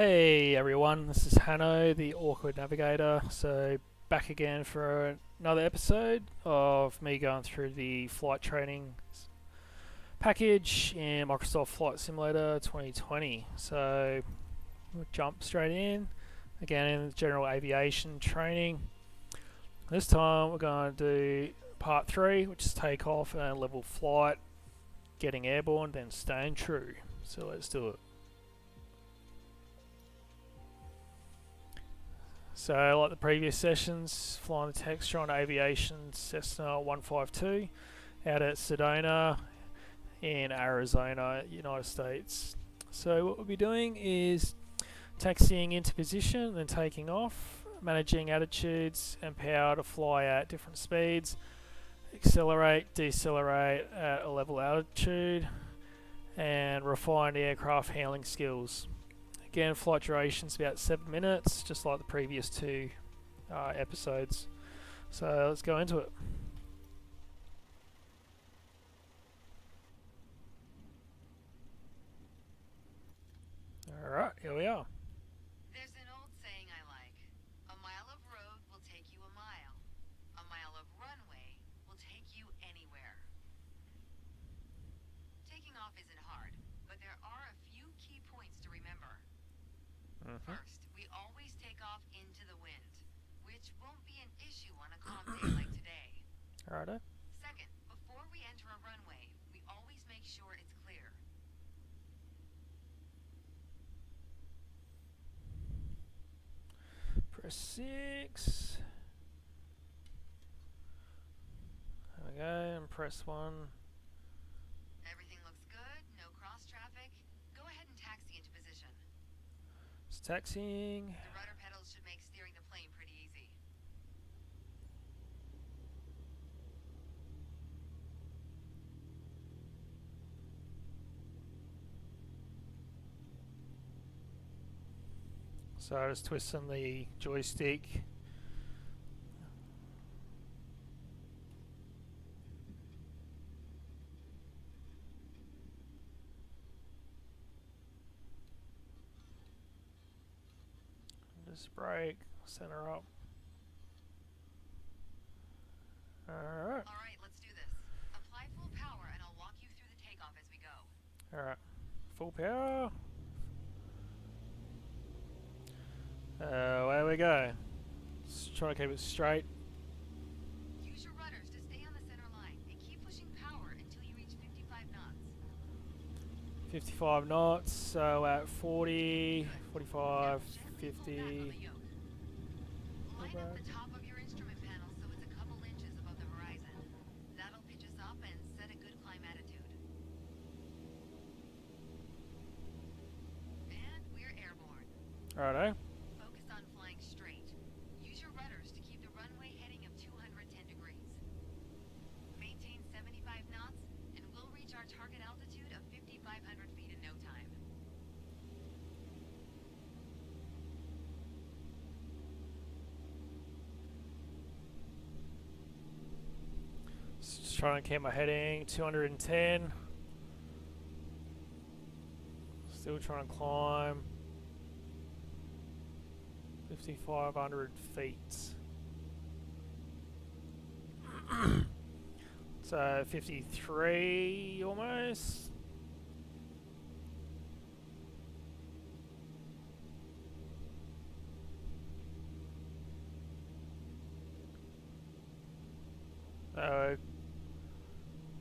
Hey everyone, this is Hano The Awkward Navigator. So, back again for another episode of me going through the flight training package in Microsoft Flight Simulator 2020. So, we'll jump straight in. Again, in general aviation training. This time we're going to do part 3, which is takeoff and level flight, getting airborne, then staying true. So, let's do it. So, like the previous sessions, flying the Textron Aviation Cessna 152 out at Sedona in Arizona, United States. So, what we'll be doing is taxiing into position, then taking off, managing attitudes and power to fly at different speeds, accelerate, decelerate at a level altitude, and refine the aircraft handling skills. Again, flight duration's about 7 minutes, just like the previous two episodes. So let's go into it. Alright, here we are. There's an old saying I like. A mile of road will take you a mile. A mile of runway will take you anywhere. Taking off isn't hard, but there are a few key points to remember. First, we always take off into the wind, which won't be an issue on a calm day like today. Alrighto. Second, before we enter a runway, we always make sure it's clear. Press 6. There we go, and press 1. Everything looks good, no cross traffic. Go ahead and taxi into position. It's taxiing. The rudder pedals should make steering the plane pretty easy. So just twisting the joystick. Just brake, center up. Alright. Alright, let's do this. Apply full power and I'll walk you through the takeoff as we go. Alright. Full power. Away we go. Just try to keep it straight. Use your rudders to stay on the center line and keep pushing power until you reach 55 knots. 55 knots, so at 40, 45, 50. Line up the top of your instrument panel so it's a couple inches above the horizon. That'll pitch us up and set a good climb attitude. And we're airborne. Righto. Focus on flying straight. Use your rudders to keep the runway heading of 210 degrees. Maintain 75 knots and we'll reach our target altitude of 5,500 feet in no time. Just trying to keep my heading. 210. Still trying to climb. 5,500 feet. So 53 almost.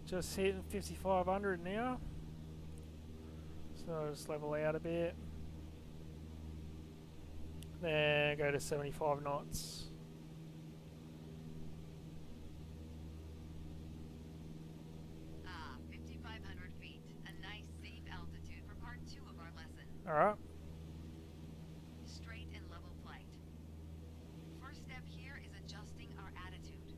Just hitting 5,500 now. So I'll just level out a bit. Then go to 75 knots. Ah, 5,500 feet. A nice safe altitude for part 2 of our lesson. Alright. Straight and level flight. First step here is adjusting our attitude.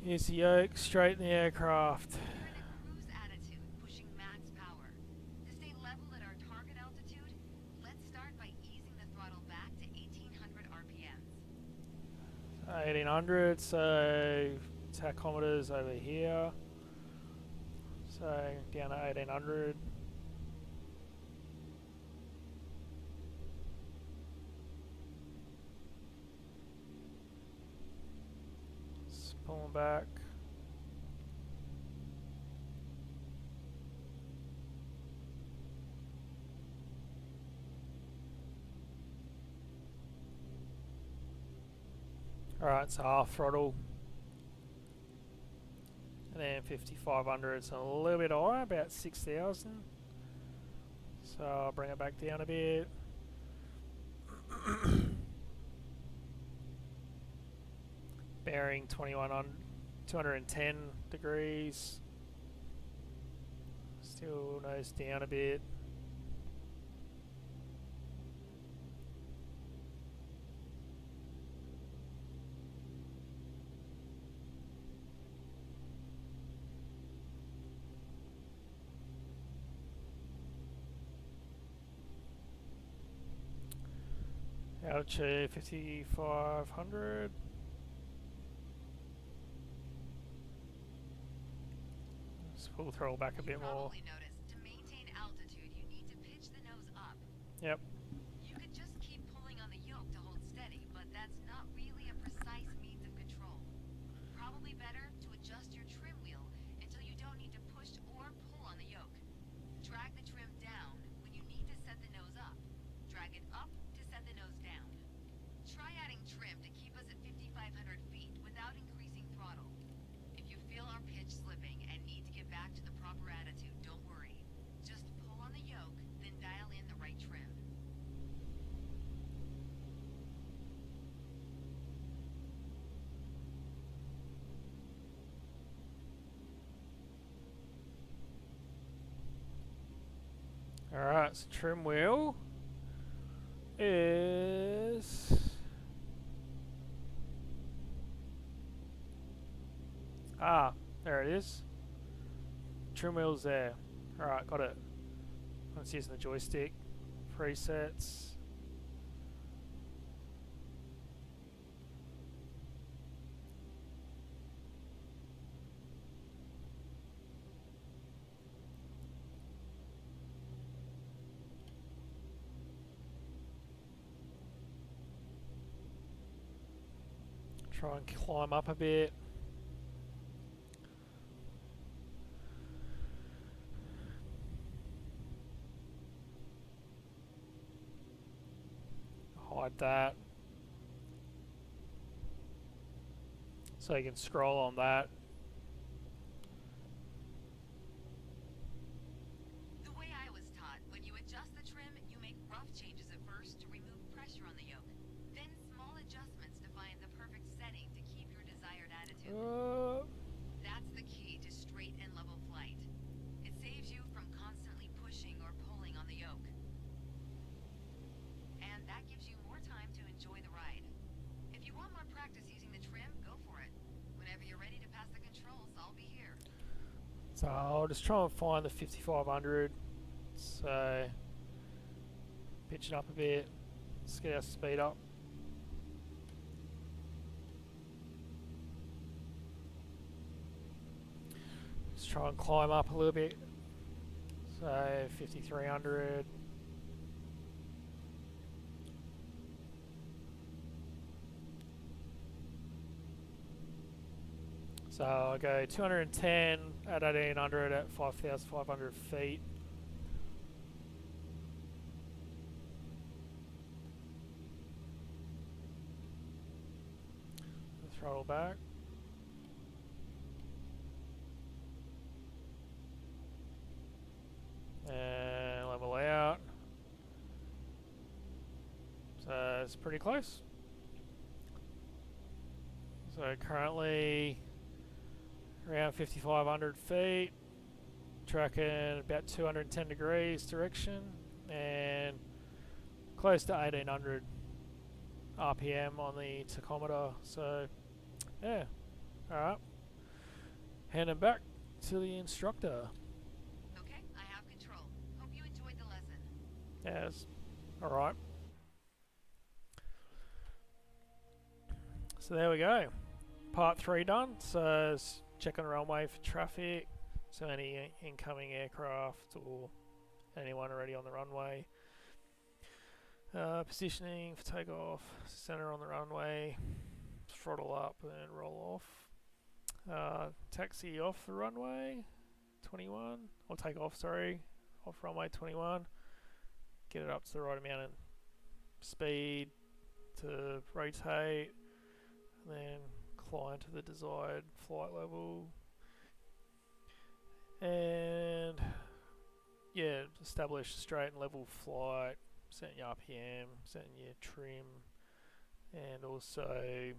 Use the yoke, straighten the aircraft. We're in a cruise attitude, pushing max power. To stay level at our target altitude, let's start by easing the throttle back to 1,800 RPMs. 1800, so tachometers over here. So down to 1800. Pulling back. Alright, so half throttle. And then 5500, it's a little bit higher, about 6,000. So I'll bring it back down a bit. Bearing 210 degrees. Still nose down a bit. Altitude 5,500. Just full throttle back a bit more. Noticed, to maintain altitude, you need to pitch the nose up. Yep. You could just keep pulling on the yoke to hold steady, but that's not really a precise means of control. Probably better to adjust your trim wheel until you don't need to push or pull on the yoke. Drag the trim down when you need to set the nose up. Drag it up to set the nose down. Try adding trim to keep us at 5,500 feet without increasing throttle. If you feel our pitch slipping and need to get back to the proper attitude, don't worry. Just pull on the yoke, then dial in the right trim. Alright, so trim wheel is there it is. Trim wheel's there. Alright, got it. Let's use the joystick. Presets. Try and climb up a bit. Hide that. So you can scroll on that. The way I was taught, when you adjust the trim, you make rough changes at first to remove pressure on the yoke. Then small adjustments to find the perfect setting to keep your desired attitude. That's the key to straight and level flight. It saves you from constantly pushing or pulling on the yoke. And that gives you more time to enjoy the ride. If you want more practice using the trim, go for it. Whenever you're ready to pass the controls, I'll be here. So I'll just try and find the 5,500. So pitch it up a bit. Let's get our speed up. Just try and climb up a little bit. So 5,300. So I go 210 at 1,800 at 5,500 feet. Throttle back. And level out. So it's pretty close. So currently around 5,500 feet, tracking about 210 degrees direction, and close to 1,800 RPM on the tachometer. So yeah, alright. Hand it back to the instructor. Okay, I have control. Hope you enjoyed the lesson. Yes, alright. So there we go. Part 3 done. So it's check on the runway for traffic. So any incoming aircraft or anyone already on the runway. Positioning for takeoff. Center on the runway. Throttle up and roll off. taxi off the runway 21, or take off, sorry, off runway 21, get it up to the right amount of speed to rotate, and then climb to the desired flight level, and yeah, establish straight and level flight, setting your RPM, setting your trim, and also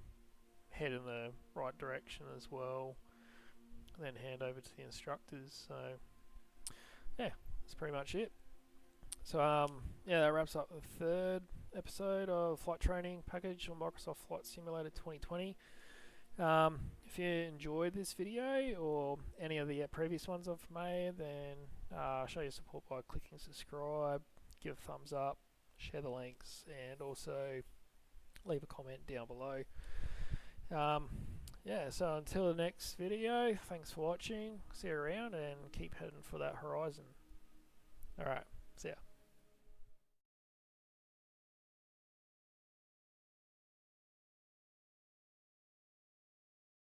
head in the right direction as well, and then hand over to the instructors. So yeah, that's pretty much it. So yeah, that wraps up the third episode of Flight Training Package on Microsoft Flight Simulator 2020. If you enjoyed this video or any of the previous ones I've made, then show your support by clicking subscribe, give a thumbs up, share the links, and also leave a comment down below. Yeah, so until the next video, thanks for watching, see you around, and keep heading for that horizon. Alright, see ya.